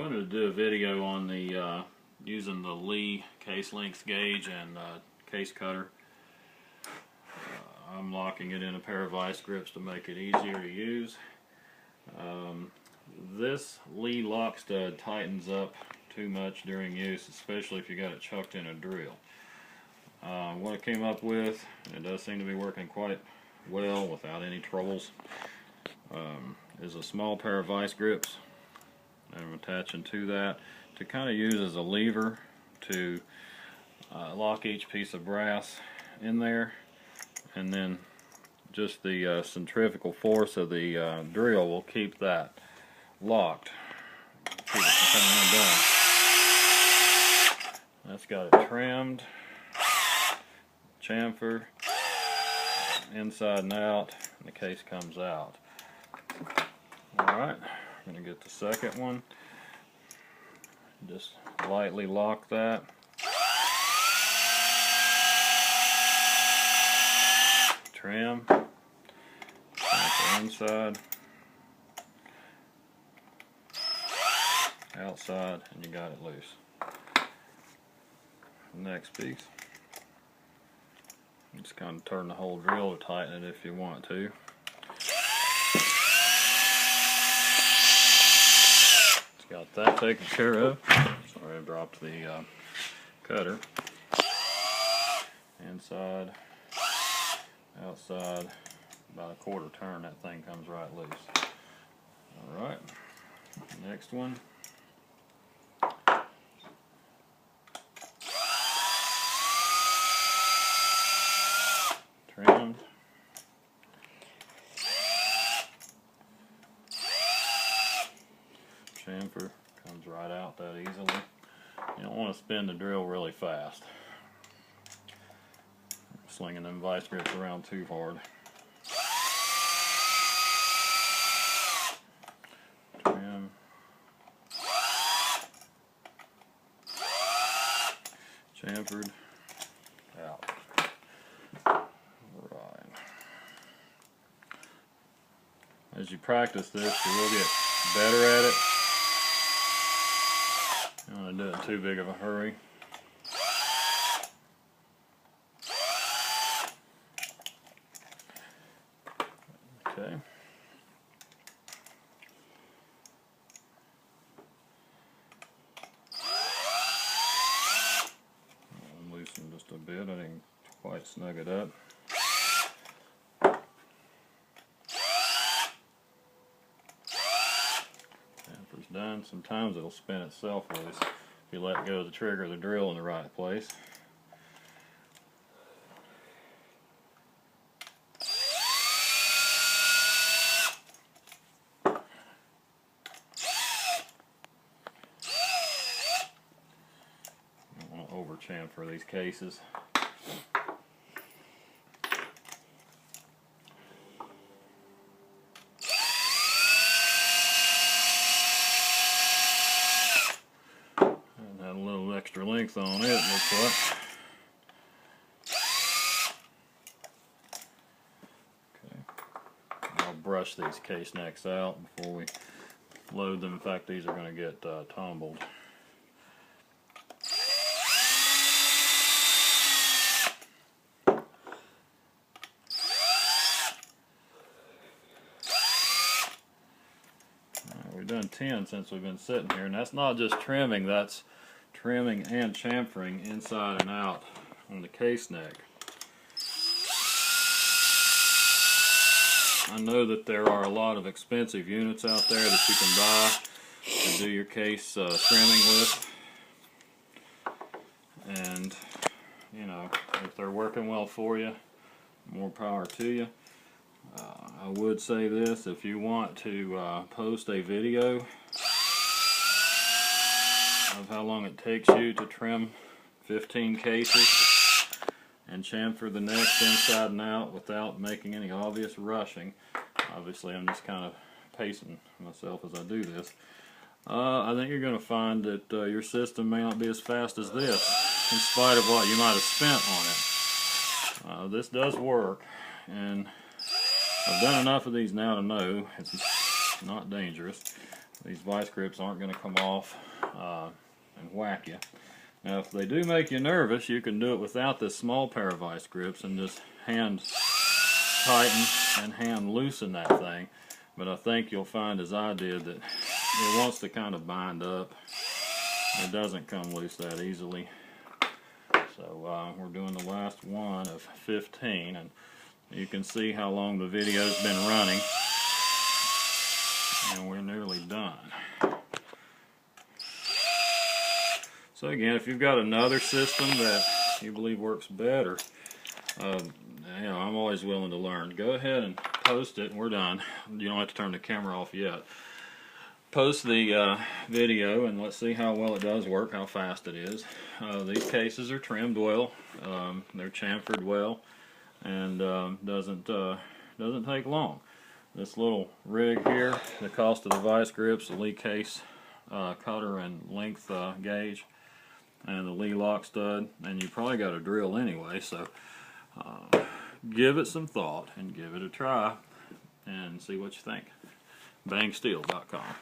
wanted to do a video on the using the Lee case length gauge and case cutter. I'm locking it in a pair of vice grips to make it easier to use. This Lee lock stud tightens up too much during use, especially if you got it chucked in a drill. What I came up with, and it does seem to be working quite well without any troubles, is a small pair of vice grips. I'm attaching to that to kind of use as a lever to lock each piece of brass in there, and then just the centrifugal force of the drill will keep that locked, keep it from coming undone. That's got it trimmed, chamfer, inside and out, and the case comes out. Alright, I'm going to get the second one. Just lightly lock that. Trim. Inside. Outside, and you got it loose. Next piece. Just kind of turn the whole drill to tighten it if you want to. Got that taken care of. Sorry, I dropped the cutter. Inside, outside, about a quarter turn, that thing comes right loose. Alright, next one. Trimmed. Chamfer comes right out that easily. You don't want to spin the drill really fast. Slinging them vice grips around too hard. Trim. Chamfered. Out. Right. As you practice this, you will get better at it. I don't want to do it in too big of a hurry. Okay. I'll loosen just a bit. I didn't quite snug it up. Done. Sometimes it'll spin itself loose if you let go of the trigger of the drill in the right place. You don't want to over chamfer these cases. Extra length on it, looks like. Okay. I'll brush these case necks out before we load them. In fact, these are going to get tumbled. We've done 10 since we've been sitting here, and that's not just trimming, that's trimming and chamfering inside and out on the case neck. I know that there are a lot of expensive units out there that you can buy to do your case trimming with, and you know, if they're working well for you, more power to you. I would say this: if you want to post a video of how long it takes you to trim 15 cases and chamfer the necks inside and out without making any obvious rushing. Obviously, I'm just kind of pacing myself as I do this. I think you're going to find that your system may not be as fast as this, in spite of what you might have spent on it. This does work, and I've done enough of these now to know it's not dangerous. these vice grips aren't going to come off and whack you. Now if they do make you nervous, you can do it without this small pair of vice grips and just hand tighten and hand loosen that thing. But I think you'll find, as I did, that it wants to kind of bind up. It doesn't come loose that easily. So we're doing the last one of 15, and you can see how long the video's been running, and we're nearly done. So again, if you've got another system that you believe works better, you know, I'm always willing to learn. Go ahead and post it, and we're done. You don't have to turn the camera off yet. Post the video, and let's see how well it does work, how fast it is. These cases are trimmed well, they're chamfered well, and doesn't take long. This little rig here, the cost of the vice grips, the Lee case cutter and length gauge, and the Lee lock stud, and you probably got a drill anyway, so give it some thought and give it a try and see what you think. Bangsteel.com